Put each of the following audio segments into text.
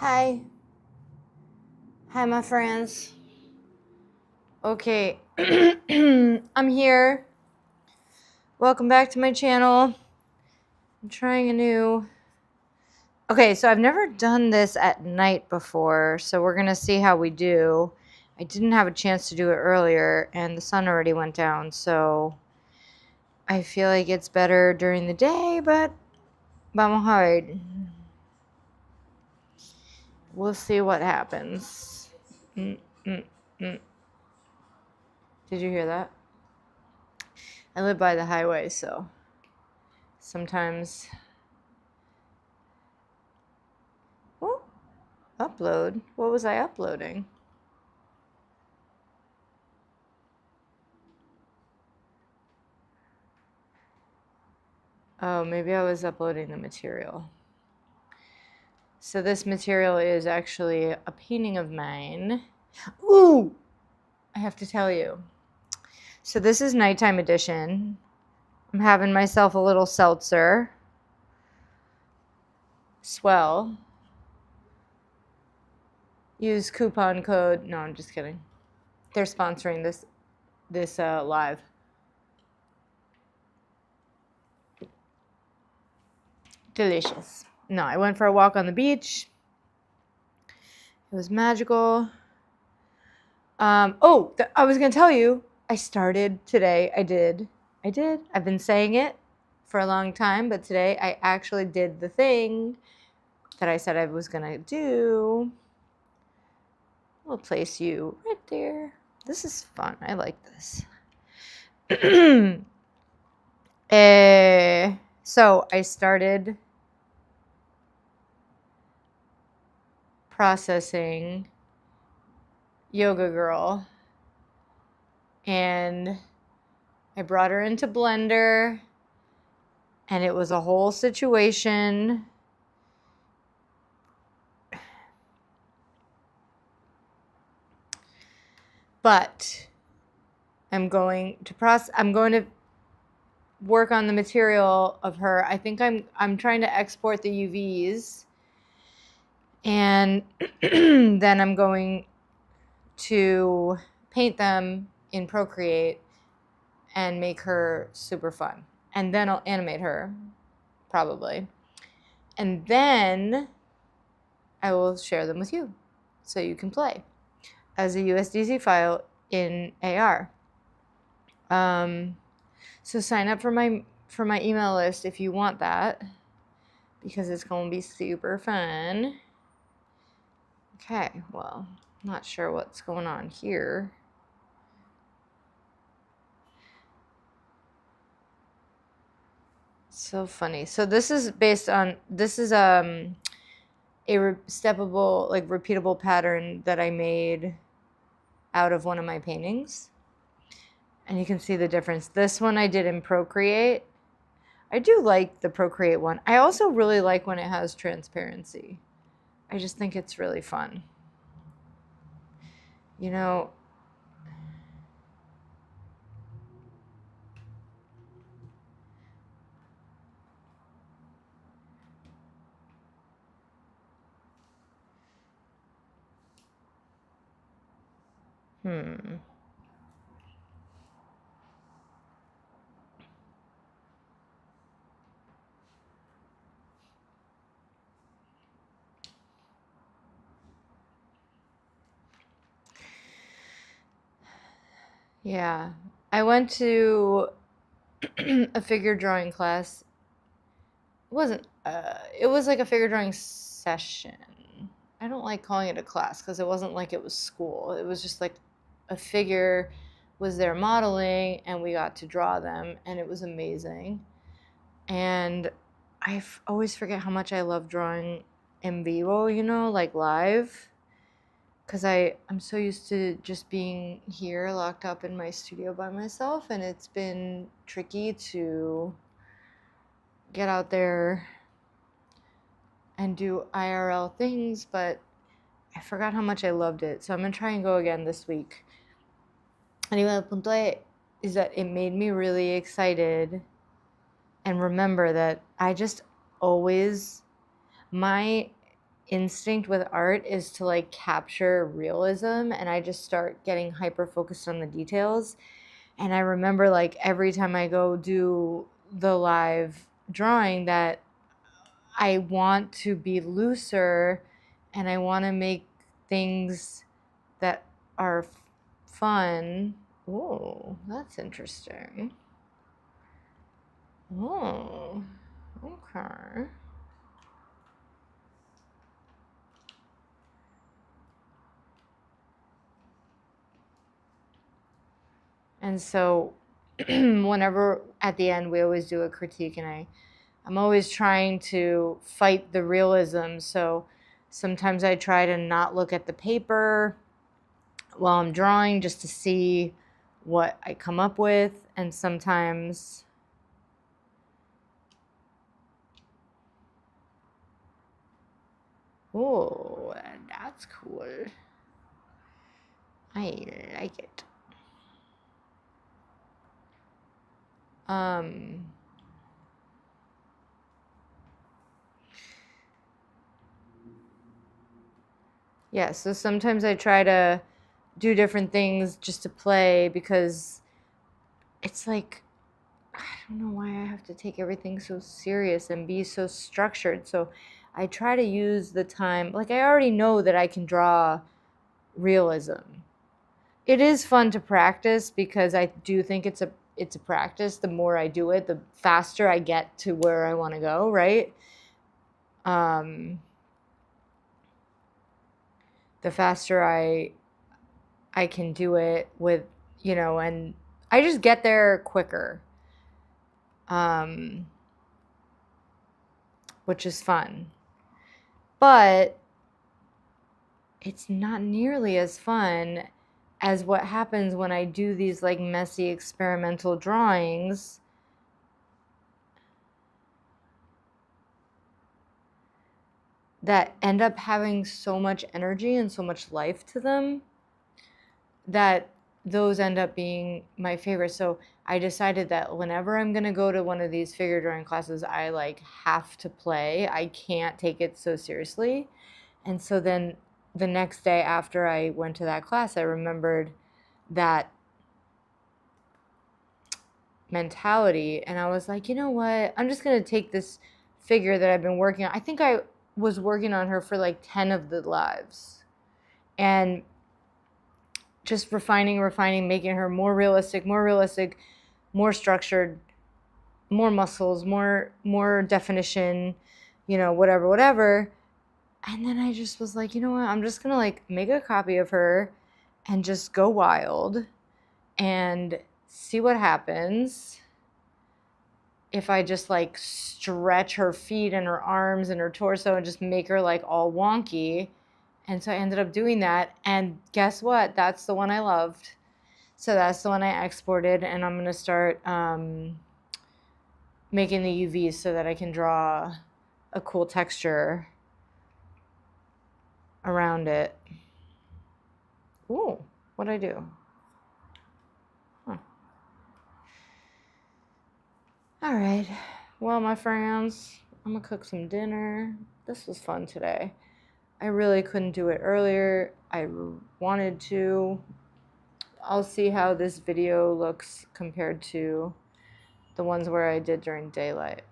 Hi. Hi, my friends. Okay. I'm here. Welcome back to my channel. I'm trying a new... Okay, so I've never done this at night before, so we're going to see how we do. I didn't have a chance to do it earlier, and the sun already went down, so I feel like it's better during the day, but vamos a ver. We'll see what happens. Did you hear that? I live by the highway, so sometimes... Oh, upload. What was I uploading? Oh, maybe I was uploading the material. So this material is actually a painting of mine. Ooh! I have to tell you. So this is nighttime edition. I'm having myself a little seltzer. Swell. Use coupon code. No, I'm just kidding. They're sponsoring this live. Delicious. No, I went for a walk on the beach. It was magical. I was going to tell you, I started today. I did. I've been saying it for a long time, but today I actually did the thing that I said I was going to do. We'll place you right there. This is fun. I like this. So I started processing Yoga Girl, and I brought her into Blender, and it was a whole situation. But I'm going to work on the material of her. I think I'm trying to export the UVs, and then I'm going to paint them in Procreate and make her super fun. And then I'll animate her, probably. And then I will share them with you so you can play as a USDZ file in AR. So sign up for my email list if you want that, because it's going to be super fun. Okay, well, not sure what's going on here. So funny. So this is a steppable, like repeatable pattern that I made out of one of my paintings. And you can see the difference. This one I did in Procreate. I do like the Procreate one. I also really like when it has transparency. I just think it's really fun. You know, Yeah. I went to a figure drawing class. It was like a figure drawing session. I don't like calling it a class because it wasn't like it was school. It was just like a figure was there modeling, and we got to draw them, and it was amazing. And I always forget how much I love drawing en vivo, you know, like live. Because I'm so used to just being here locked up in my studio by myself, and it's been tricky to get out there and do IRL things, but I forgot how much I loved it. So I'm going to try and go again this week. Anyway, el punto is that it made me really excited, and remember that I just always, my instinct with art is to like capture realism, and I just start getting hyper focused on the details. And I remember like every time I go do the live drawing that I want to be looser and I want to make things that are fun. Oh, that's interesting. Oh, okay. And so whenever at the end we always do a critique, and I'm always trying to fight the realism. So sometimes I try to not look at the paper while I'm drawing just to see what I come up with. And sometimes oh, that's cool. I like it. Yeah, so sometimes I try to do different things just to play, because it's like, I don't know why I have to take everything so serious and be so structured. So I try to use the time, like I already know that I can draw realism. It is fun to practice because I do think it's a practice. The more I do it, the faster I get to where I want to go, right? The faster I can do it with, and I just get there quicker, which is fun. But it's not nearly as fun as what happens when I do these like messy experimental drawings that end up having so much energy and so much life to them that those end up being my favorite. So I decided that whenever I'm going to go to one of these figure drawing classes, I like have to play. I can't take it so seriously. And so then the next day after I went to that class, I remembered that mentality, and I was like, you know what? I'm just going to take this figure that I've been working on. I think I was working on her for like 10 of the lives, and just refining, making her more realistic, more structured, more muscles, more definition, whatever. And then I just was like, you know what? I'm just going to like make a copy of her and just go wild and see what happens if I just like stretch her feet and her arms and her torso and just make her like all wonky. And so I ended up doing that. And guess what? That's the one I loved. So that's the one I exported. And I'm going to start making the UVs so that I can draw a cool texture around it. Ooh, what'd I do? Huh. All right. Well, my friends, I'm going to cook some dinner. This was fun today. I really couldn't do it earlier. I wanted to. I'll see how this video looks compared to the ones where I did during daylight.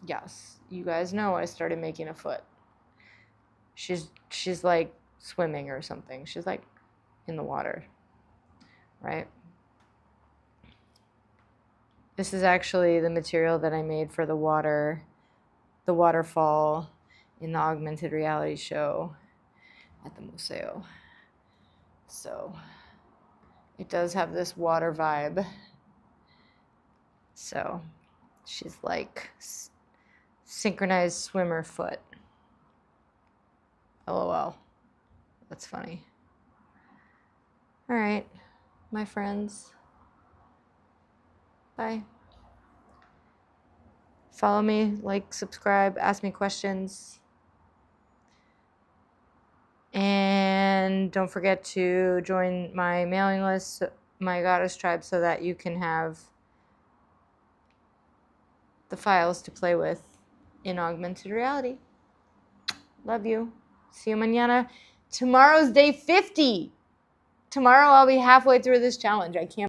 Yes, you guys know I started making a foot. She's like swimming or something. She's like in the water, right? This is actually the material that I made for the waterfall in the augmented reality show at the museo. So it does have this water vibe. So she's like synchronized swimmer foot. LOL. That's funny. All right, my friends. Bye. Follow me, like, subscribe, ask me questions. And don't forget to join my mailing list, my Goddess Tribe, so that you can have the files to play with in augmented reality. Love you. See you mañana. Tomorrow's day 50. Tomorrow I'll be halfway through this challenge. I can't